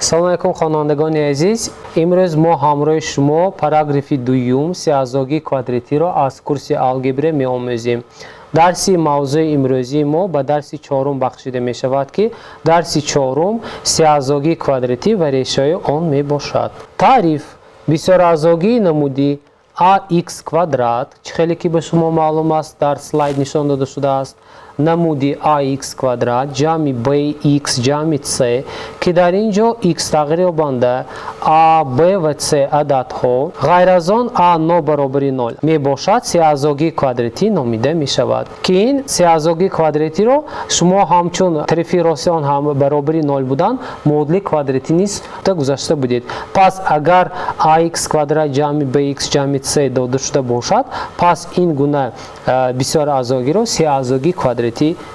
سلام علیکم خوانندگان عزیز. امروز ما همراه شما پاراگراف دوم سیاه‌زاگی کوادراتی را از کورس الگبر می‌آموزیم. درس موضوع امروزی ما به درس چهارم بخشیده می شود که درس چهارم سیاه‌زاگی کوادراتی و ریشه آن می باشد. تعریف: بسیارزاگی نمودی ax کوادرات خیلی که به شما معلوم است در سلاید نشان داده شده است. نمودی ax کوادرات جمع bx جمع c که در اینجا x تغییر یابنده a b و c عدد ها غیر از آن a نو برابر 0 می باشد سیاه‌زاگی کوادراتی نامیده می شود که این سیاه‌زاگی کوادراتی رو شما همچون طرفی راست آن هم برابر 0 بودن مدل کوادراتی نیز گذاشته بودید. پس اگر ax کوادرات جمع bx جمع c داده شده باشد پس این گونه بسیارزاگی رو سیاه‌زاگی کوادراتی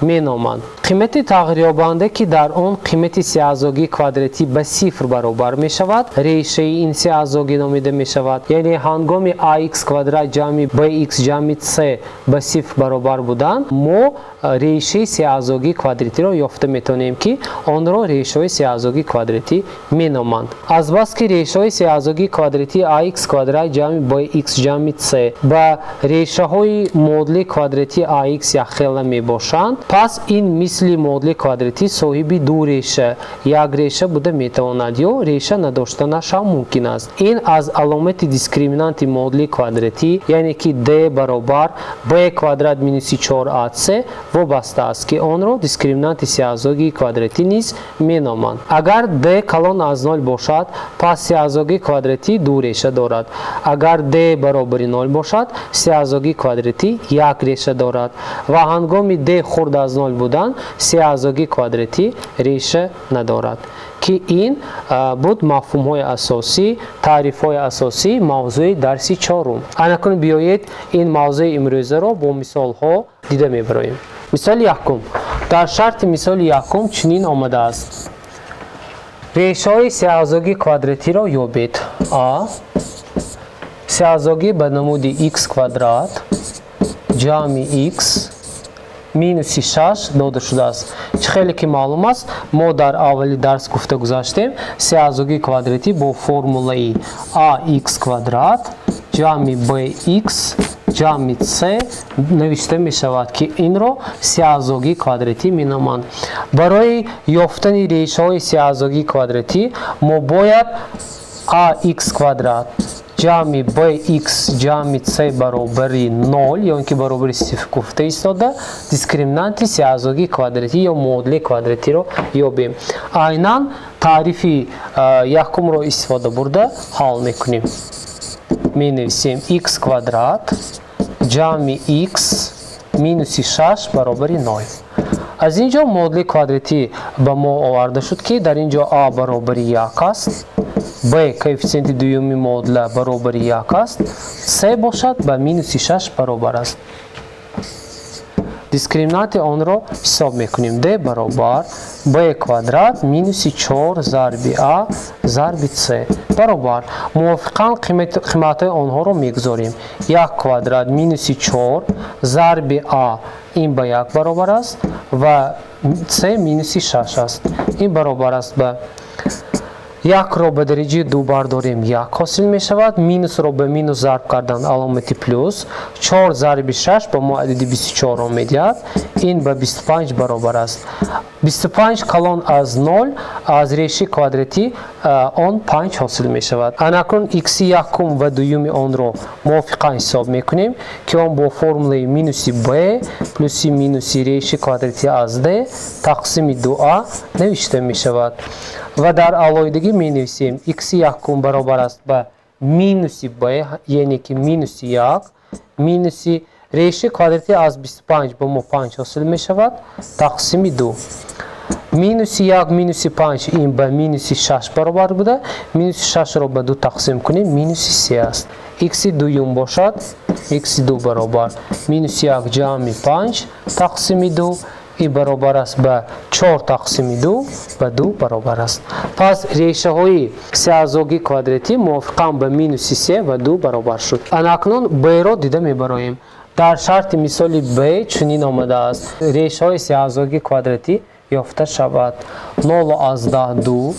می نامند. قیمت تغییر یابنده که در آن قیمت سیاه‌زاگی کوادراتی به صفر برابر می شود ریشه این سیاه‌زاگی نامیده می شود. یعنی هنگامی ax کوادرات جمع bx جمع c به صفر برابر بودن ما ریشه سیاه‌زاگی کوادراتی را یافته می توانیم که آن را ریشه سیاه‌زاگی کوادراتی می نامند. از بس که ریشه سیاه‌زاگی کوادراتی ax کوادرات جمع bx جمع c به ریشه های مدل کوادراتی ax یخیل می باشند پس این مثل مدل کوادراتی صاحب دو ریشه یک ریشه بوده می تواند یا ریشه نداشتنش هم ممکن است. این از علامت دیسکریمینانت مدل کوادراتی یعنی که d برابر b کوادرات مینوس 4ac وابسته است که آن را دیسکریمینانت سیاه‌زاگی کوادراتی نیز می نامند. اگر d کلان از 0 باشد پس سیاه‌زاگی کوادراتی دو ریشه دارد. اگر d برابر 0 باشد سیاه‌زاگی کوادراتی یک ریشه دارد و هنگامی d خرد از 0 بودن سیاه‌زاگی کوادراتی ریشه ندارد. که این بود مفهوم های اساسی تعریف های اساسی موضوع درس چهارم. اکنون بیایید این موضوع امروزه را با مثال ها دیده میبریم. مثال یکم. در شرط مثال یکم چنین آمده است: ریشه های سیاه‌زاگی کوادراتی را یابید. a سیاه‌زاگی به نمود x کوادرات جمع x مینوس 6 داده شده است. خیلی که معلوم است ما در اولی درس گفته گذاشتیم سیاه‌زاگی کوادراتی با فرمولای ax کوادرات جمع bx جمع c نوشته می شود که این را سیاه‌زاگی کوادراتی می نامند. برای یافتن ریشه های سیاه‌زاگی کوادراتی ما باید ax کوادرات جمع bx جمع c برابر 0 یا اینکه برابر 0 گفته ایستاده دیسکریمینانت سیاه‌زاگی کوادراتی یا مدل کوادراتی رو یابیم. عیناً تعریف یکم رو استفاده برده حل میکنیم. می نویسیم x کوادرات جمع x مینوس 6 برابر 0. از اینجا مدل کوادراتی به ما آورده شد که در اینجا a برابر 1 است، b کوفیسیانت دومی مدل برابر 1 است، c باشد به مینوس 6 برابر است. دیسکریمینانت آن را حساب میکنیم. d برابر b کوادرات مینوس 4 ضرب a ضرب c برابر موافقاً قیمت آنها را میگذاریم. 1 کوادرات مینوس 4 ضرب a این به 1 برابر است و c مینوس 6 است. این برابر است به 1 را به درجه 2 برداریم 1 حاصل می شود. مینوس را به مینوس ضرب کردن علامت پلوس 4 ضرب 6 به ما عدد 24 را می دهد. این به 25 برابر است. 25 کلان از 0 از ریشه کوادراتی آن 5 حاصل می شود. اکنون x یکم و دوم آن را موافقاً حساب می کنیم که آن با فرمول مینوس b پلوس مینوس ریشه کوادراتی از d تقسیم 2a نوشته می شود. و در علایدگی می نویسیم x یکم برابر است به مینوس b یعنی که مینوس 1 مینوس ریشه کوادراتی از 25 به ما 5 حاصل می شود تقسیم 2. مینوس 1 مینوس 5 این به مینوس 6 برابر بوده. مینوس 6 را به 2 تقسیم کنیم مینوس 3 است. x دوم باشد x دو برابر مینوس 1 جمع 5 تقسیم 2 این برابر است به 4 تقسیم 2 به 2 برابر است. پس ریشه های سیاه‌زاگی کوادراتی موافقاً به مینوس 3 و 2 برابر شد. اکنون b را دیده میبریم. در شرط مثال b چنین آمده است: ریشه های سیاه‌زاگی کوادراتی یافته شود. 0 از 10 2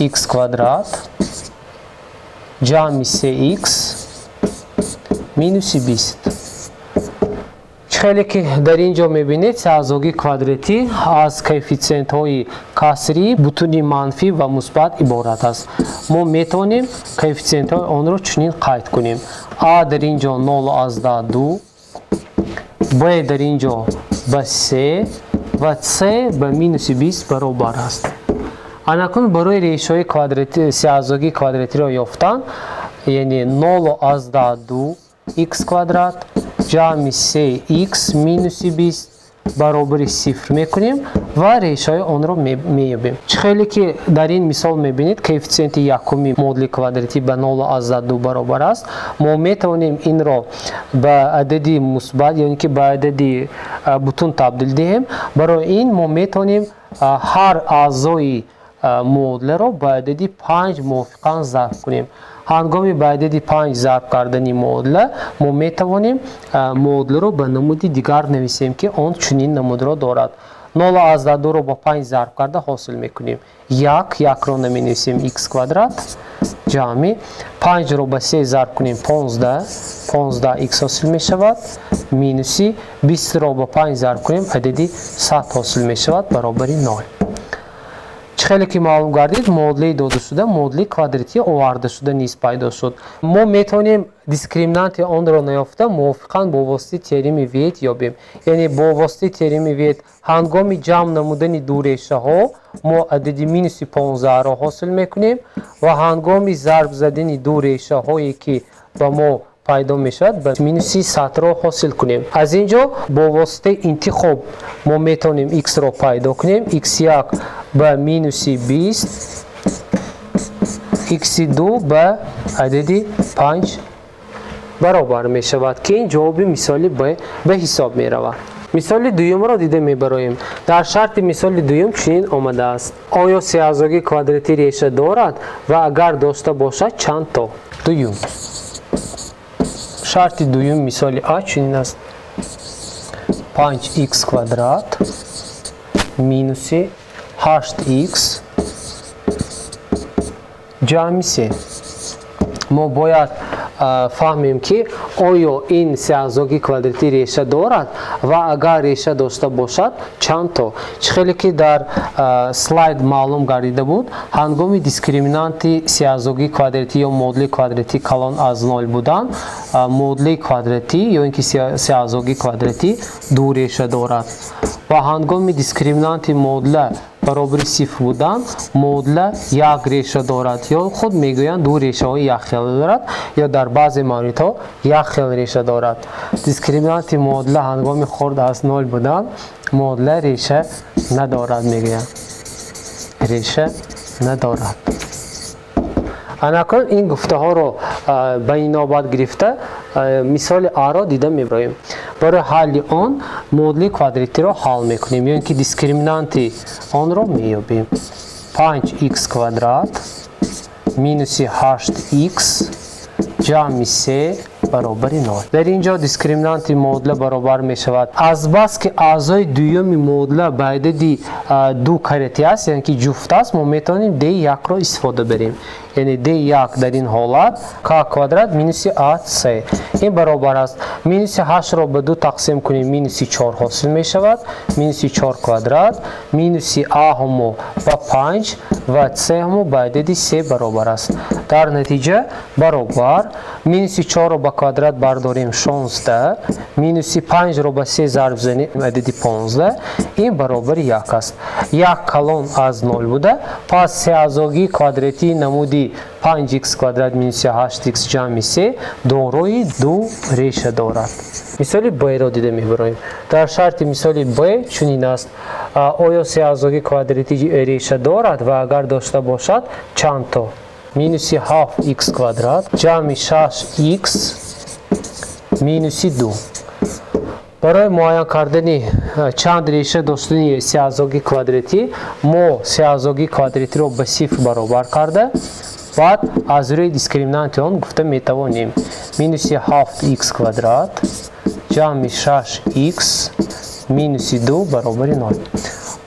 x کвадрат جمع 3x مینوس 20. خیلی که در اینجا میبینید سه‌زاگی کвадراتی از کوفیسیانت های کسری بتونی منفی و مثبت عبارت است. ما میتونیم کوفیسیانت های آن رو چنین قید کنیم. a در اینجا 0 از 2 b در اینجا به 3 و c به مینوس 20 برابر است. اناکنون برای ریشه های کвадراتی سه‌زاگی کвадراتی را یافتن یعنی 0 از 2 x کвадрат جمع 3x مینوس 20 برابر 0 میکنیم و ریشه های آن را میابیم. خیلی که در این مثال میبینید کوفیسیانت یکمی مودل کвадراتی به 0 از 2 برابر است. ما میتونیم این را به عددی مثبت یعنی که به عددی بتون تبدیل دهیم. برای این ما میتونیم هر اعضای مودل را به عددی 5 موافقاً ضرب کنیم. هنگامی به عددی 5 ضرب کردن مودل ما میتوانیم مودل را به نمودی دیگر نویسیم که آن چنین نمود را دارد. 0 از 2 را با 5 ضرب کرده حاصل میکنیم. 1 را نمی نویسیم x کвадрат جمع 5 را به 3 ضرب کنیم 15 x حاصل می شود مینوس 20 را با 5 ضرب کنیم عددی 100 حاصل می شود برابر 0. خیلی که معلوم گردید مودلی داده شده مودلی کвадراتی آورده شده نیز پیدا شد. ما میتونیم دیسکریمینانت آن را نیافته موافقاً با واسطه تئورم ویت یابیم. یعنی با واسطه تئورم ویت هنگامی جمع نمودن دو ریشه ها ما عدد مینوس 15 را حاصل میکنیم و هنگامی ضرب زدن دو ریشه هایی که با ما پیدا میشد به مینوس 100 را حاصل کنیم. از اینجا با واسطه انتخاب ما میتونیم x را پیدا کنیم. x1 به مینوس 20 x2 به عدد 5 برابر می شود که این جواب مثالی به حساب می رود. مثال دوم را دیده می براییم. در شرط مثال دوم چنین آمده است. آیا سه‌زاگی کвадراتی ریشه دارد و اگر داشته باشد چند تا؟ دوم شرط دوم مثال آ چنین است. 5x کвадрат مینوس 8x جمع 3. ما باید فهمیم که آیا این سه‌زاگی کвадراتی ریشه دارد و اگر ریشه داشته باشد چند تا. خیلی که در سلاید معلوم گردیده بود هنگامی دیسکریمینانت سه‌زاگی کвадراتی یا مودل کвадراتی کلان از 0 بودن مودل کвадراتی یا اینکه سه‌زاگی کвадراتی دو ریشه دارد و هنگامی دیسکریمینانت مودل برابر 0 بودن مودل یک ریشه دارد یا خود میگویند دو ریشه های یک خیل دارد یا در بعض موارد یک خیل ریشه دارد. دیسکریمینانت مودل هنگامی خورد از 0 بودن مودل ریشه ندارد میگویند ریشه ندارد. اناکنون این گفته ها رو به این نوبت گرفته مثال آ را دیده میبریم. برای حل آن مودل کвадراتی را حل میکنیم یعنی که دیسکریمینانت آن را میابیم. 5x کвадрат مینوس 8x جمع 3 برابر 0. در اینجا دیسکریمینانت مودل برابر می شود از بس که اعضای دوم مودل به عدد دو کرتی است یعنی که جفت است ما میتونیم d1 را استفاده بریم. یعنی d1 در این حالت k کвадрат مینوس 8c این برابر است مینوس 8 را به 2 تقسیم کنیم مینوس 4 حاصل می شود مینوس 4 کвадрат مینوس a همو به 5 و c همو به عدد 3 برابر است. در نتیجه برابر مینوس 4 را به کвадрат برداریم 16 مینوس 5 را به 3 ضرب زنیم عدد 15 این برابر 1 است. 1 کلان از 0 بوده پس سه‌زاگی کвадراتی نمودی 5x کвадрат مینوس 8x جمع 3 دارای دو ریشه دارد. مثال ب را دیده میبریم. در شرط مثال ب چنین است. آیا سه‌زاگی کвадراتی ریشه دارد و اگر داشته باشد چند تا؟ مینوس 7x کвадрат جمع 6x مینوس 2. برای معاین کردن چند ریشه داشتن سه‌زاگی کвадراتی ما سه‌زاگی کвадراتی را به 0 برابر کرده بعد از روی دیسکریمینانت آن گفته میتوانیم مینوس 7x کвадрат جمع 6x مینوس 2 برابر 0.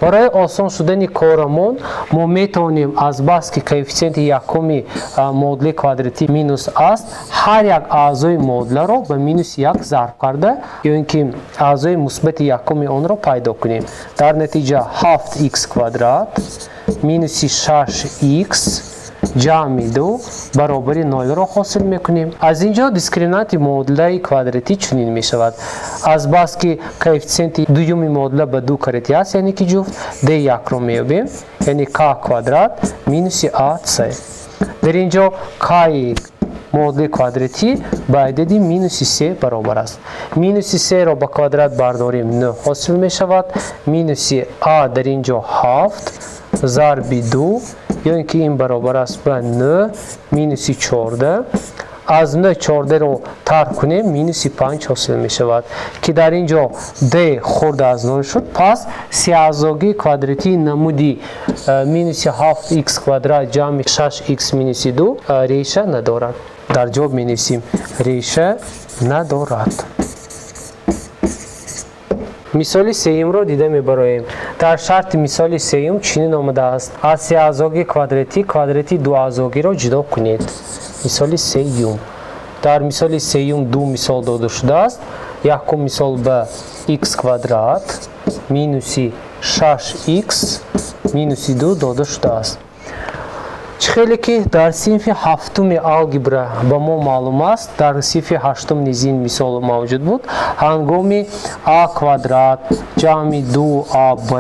برای آسان شدن کارمون ما میتونیم از بس که کوفیسیانت یکمی معادله کواردراتی مینوس است هر یک اعضای معادله رو به مینوس یک ضرب کرده یا اینکه اعضای مثبت یکمی آن رو پیدا کنیم. در نتیجه 7x کوادرات مینوس 6x جمع 2 برابر 0 را حاصل میکنیم. از اینجا دیسکریمینانت معادله کوادراتی چنین می شود. از بس که کوفیسیانت دومی معادله به 2 کرتی است یعنی که جفت د یک را میابیم یعنی k کوادرات مینوس ac. در اینجا k معادله کوادراتی به عدد مینوس 3 برابر است. مینوس 3 را به کوادرات برداریم 9 حاصل می شود. مینوس a در اینجا 7 ضرب 2 یا اینکه این برابر است به 9 مینوس 14. از 9 14 رو ترک کنیم مینوس 5 حاصل می شود که در اینجا د خورده از 0 شد. پس سه‌اعضاگی کوادراتی نمودی مینوس 7x کوادرات جمع 6x مینوس 2 ریشه ندارد. در جواب می نویسیم ریشه ندارد. مثال سوم را دیده میبریم. در شرط مثال سوم چنین آمده است: از سه‌اعضاگی کوادراتی دو اعضاگی را جدا کنید. مثال سوم. در مثال سوم دو مثال داده شده است. یکم مثال به x کوادرات مینوس 6x مینوس 2 داده شده است. خیلی که در صنف هفتم الگبرا با ما معلوم است در صنف هشتم نیز این مثال موجود بود. هنگامی a کوادرات جمع 2ab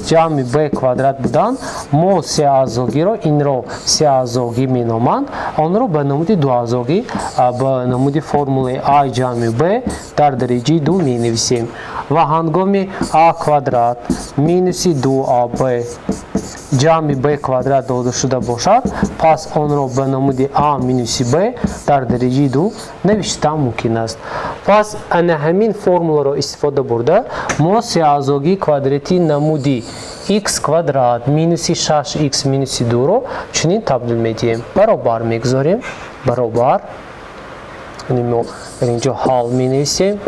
جمع b کوادرات بودند ما سه اعضاگی را این را سه اعضاگی می نامند آن را به نمود دو اعضاگی به نمود فرمول a جمع b در درجه 2 می نویسیم و هنگامی a کوادرات مینوس 2ab جمع b کوادرات داده شده باشد پس آن را به نمود a مینوس b در درجه 2 نوشتن ممکن است. پس همین فرمول را استفاده برده ما سه اعضاگی کوادراتی نمودی x کوادرات مینوس 6x مینوس 2 را چنین تبدیل میدیم. برابر میگذاریم. برابر ما در اینجا حال می نویسیم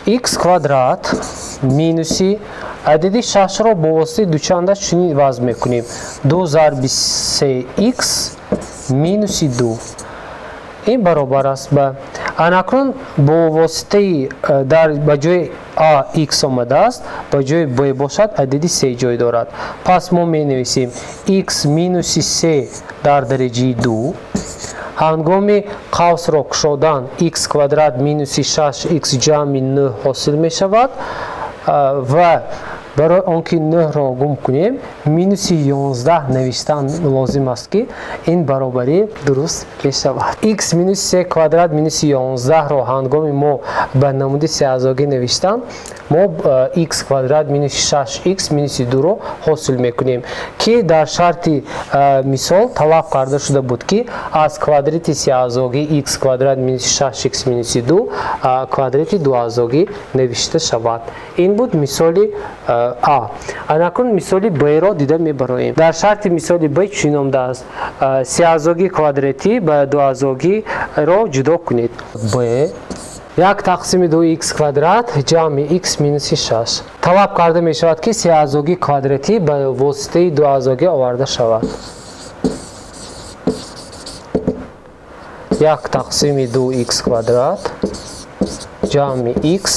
x کوادرات مینوس عدد 6 را با واسطه دوچندش چنین وضع میکنیم 2 ضرب 3x مینوس 2 این برابر است به اناکرون با واسطه در بجای a x آمده است بجای b باشد عدد 3 جای دارد پس ما می نویسیم x مینوس 3 در درجه 2 هنگامی قوس را کشادن x کوادرات مینوس 6x جمع 9 حاصل می شود و برای آنکه 9 را گم کنیم مینوس 11 نوشتن لازم است که این برابری درست می شود. x مینوس 3 کوادرات مینوس 11 را هنگامی ما به نمود سه‌اعضاگی نوشتن ما x کوادرات مینوس 6x مینوس 2 را حاصل می کنیم که در شرط مثال طلب کرده شده بود که از کوادرات سه‌اعضاگی x کوادرات مینوس 6x مینوس 2 کوادرات دو اعضاگی نوشته شود. این بود مثال a. اناکون مثال b را دیده میبریم. در شرط مثال b چنین آمده است سه‌اعضاگی کوادراتی به دو اعضاگی را جدا کنید. b 1 تقسیم 2x کوادرات جمع x مینوس 6 طلب کرده می شود که سه‌اعضاگی کوادراتی به واسطه دو اعضاگی آورده شود. 1 تقسیم 2x کوادرات جمع x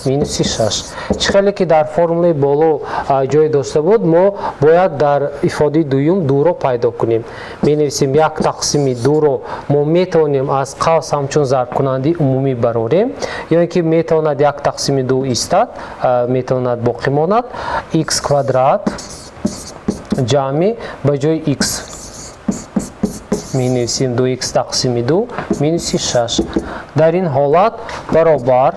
مینوس 6 خیلی که در فرمول بالا جای داشته بود ما باید در افاده دوم 2 را پیدا کنیم. می نویسیم 1 تقسیم 2 را ما می توانیم از قوس همچون ضرب کننده عمومی براریم یا اینکه می تواند 1 تقسیم 2 ایستد می تواند باقی ماند x کوادرات جمع به جای x می نویسیم 2x تقسیم 2 مینوس 6 در این حالت برابر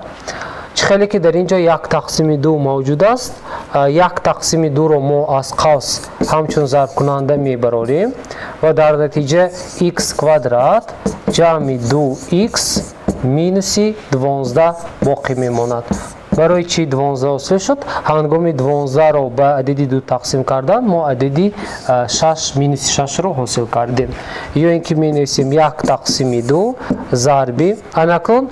خیلی که در اینجا 1 تقسیم 2 موجود است 1 تقسیم 2 را ما از قوس همچون ضرب کننده می براریم و در نتیجه x کوادرات جمع 2x مینوس 12 باقی می ماند. برای چی 12 حاصل شد؟ هنگامی 12 را به عددی 2 تقسیم کردن ما عددی 6 مینوس 6 را حاصل کردیم یا اینکه می نویسیم 1 تقسیم 2 ضرب اناکون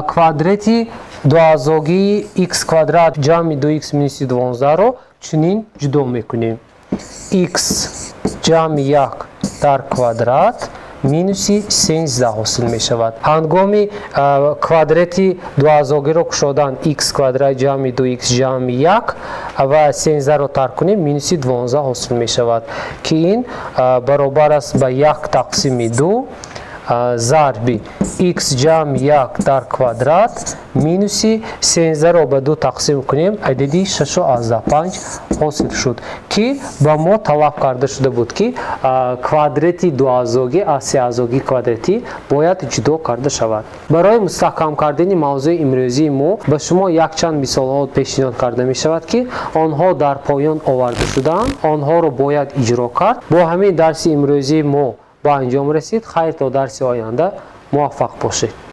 کوادراتی дуазоги x квадрат ҷамъи 2x минуси 12-ро чунин ҷудо мекунем. x ҷамъи 1 дар квадрат минуси 13 ҳосил мешавад. ҳангоми квадрати дуазогиро кушодан x квадрат ҷамъи 2x ҷамъи 1 ва 13-ро тарк кунем минуси 12 ҳосил мешавад ки ин баробар аст ба 1 тақсими 2 зарби x ҷамъи 1 дар квадрат минуси 13-ро ба 2 тақсим кунем адади 6.5 ҳосил шуд ки ба мо талаб карда шуда буд ки квадрати дуазоги аз сеазоги квадратӣ бояд ҷудо карда шавад. Барои мустаҳкам кардани мавзӯи имрӯзии мо ба шумо якчанд мисолҳо пешниҳод карда мешавад ки онҳо дар поён оварда шудаанд, онҳоро бояд иҷро кард. бо ҳамин дарси имрӯзии мо ба анҷом расид. Хайр то дарси оянда. муваффақ бошед.